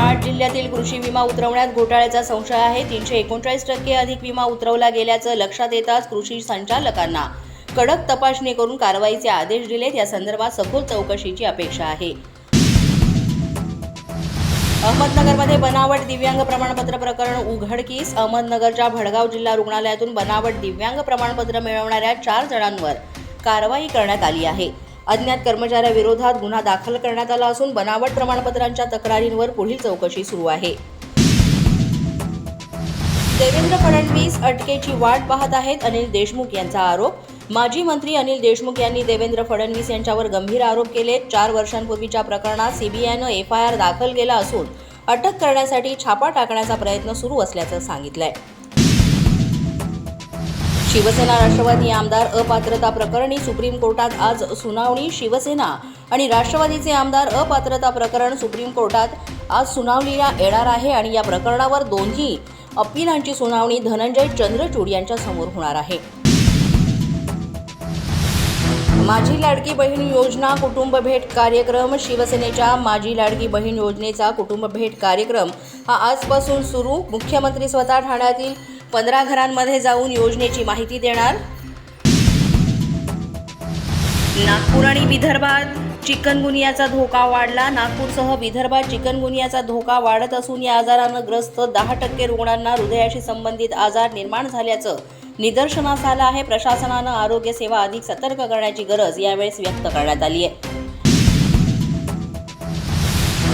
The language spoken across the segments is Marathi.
8 जिल्ह्यातील कृषी विमा उतरवण्यात घोटाळ्याचा संशय आहे. 339% अधिक विमा उतरवला गेल्याचं लक्षात येताच कृषी संचालकांना कडक तपासणी करून कारवाईचे आदेश दिलेत. या संदर्भात सखोल चौकशीची अपेक्षा आहे. अहमदनगरमध्ये बनावट दिव्यांग प्रमाणपत्र प्रकरण उघडकीस. अहमदनगरच्या भडगाव जिल्हा रुग्णालयातून बनावट दिव्यांग प्रमाणपत्र मिळवणाऱ्या 4 जणांवर कारवाई करण्यात आली आहे. अज्ञात कर्मचाऱ्याविरोधात गुन्हा दाखल करण्यात आला असून बनावट प्रमाणपत्रांच्या तक्रारींवर पुढील चौकशी सुरू आहे. देवेंद्र फडणवीस अटकेची वाट पाहत आहेत. अनिल देशमुख यांचा आरोप. माजी मंत्री अनिल देशमुख यांनी देवेंद्र फडणवीस यांच्यावर गंभीर आरोप केले. 4 वर्षांपूर्वीच्या प्रकरणात सीबीआयनं एफआयआर दाखल केला असून अटक करण्यासाठी छापा टाकण्याचा प्रयत्न सुरू असल्याचं सांगितलंय. शिवसेना राष्ट्रवादी आमदार अपात्रता प्रकरणी सुप्रीम कोर्टात आज सुनावणी. शिवसेना आणि राष्ट्रवादीचे आमदार अपात्रता प्रकरण सुप्रीम कोर्टात आज सुनावणीला येणार आहे आणि या प्रकरणावर दोन्ही अपीलांची सुनावणी धनंजय चंद्रचूड यांच्या समोर होणार आहे. माझी लाडकी बहीण योजना कुटुंब भेट कार्यक्रम. शिवसेनेच्या माझी लाडकी बहीण योजनेचा कुटुंब भेट कार्यक्रम हा आजपासून सुरू. मुख्यमंत्री स्वतः ठाण्यातील 15 घरांमध्ये जाऊन योजनेची माहिती देणार. नागपूर आणि विदर्भात चिकनगुनियाचा धोका वाढला. नागपूरसह विदर्भात चिकनगुनियाचा धोका वाढत असून या आजारानं ग्रस्त 10% रुग्णांना हृदयाशी संबंधित आजार निर्माण झाल्याचं निदर्शनास आलं आहे. प्रशासनानं आरोग्य सेवा अधिक सतर्क करण्याची गरज यावेळेस व्यक्त करण्यात आली आहे.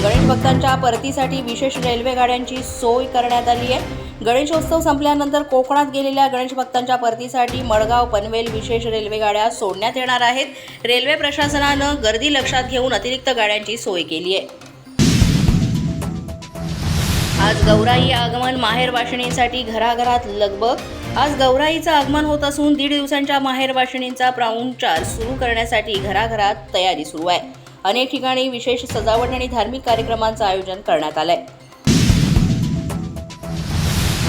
गणेश भक्तांच्या परतीसाठी विशेष रेल्वे गाड्यांची सोय करण्यात आली आहे. गणेशोत्सव संपल्यानंतर कोकणात गेलेल्या गणेश भक्तांच्या परतीसाठी मडगाव पनवेल विशेष रेल्वे गाड्या सोडण्यात येणार आहेत. रेल्वे प्रशासनानं गर्दी लक्षात घेऊन अतिरिक्त गाड्यांची सोय केली आहे. आज गौराई आगमन. माहेर वाशिणींसाठी घराघरात लगबग. आज गौराईचं आगमन होत असून 1.5 दिवसांच्या माहेर वाशिणींचा पाहुणचार सुरू करण्यासाठी घराघरात तयारी सुरू आहे. अनेक ठिकाणी विशेष सजावट आणि धार्मिक कार्यक्रमांचं आयोजन करण्यात आलंय.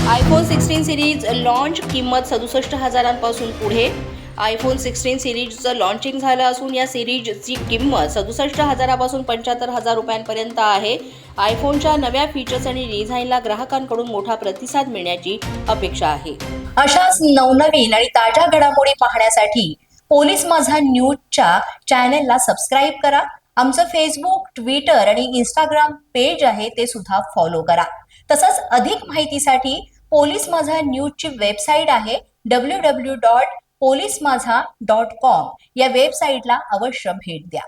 IPhone 16 series launch. किंमत 67,000 पुढे. आयफोन 16 सिरीजचं लॉन्चिंग झालं असून या सिरीजची किंमत 67,000 75,000 आहे. आयफोनच्या नव्या फीचर्स आणि डिझाईनला ग्राहकांकडून मोठा प्रतिसाद मिळण्याची अपेक्षा आहे. अशाच नवनवीन आणि ताज्या घडामोडी पाहण्यासाठी पोलीस माझा न्यूजच्या चॅनेलला सबस्क्राईब करा. आमचं फेसबुक, ट्विटर आणि इंस्टाग्राम पेज आहे ते सुद्धा फॉलो करा. तसंच अधिक माहितीसाठी पोलीस माझा न्यूजची वेबसाईट आहे www.polismazha.com या वेबसाईटला अवश्य भेट द्या.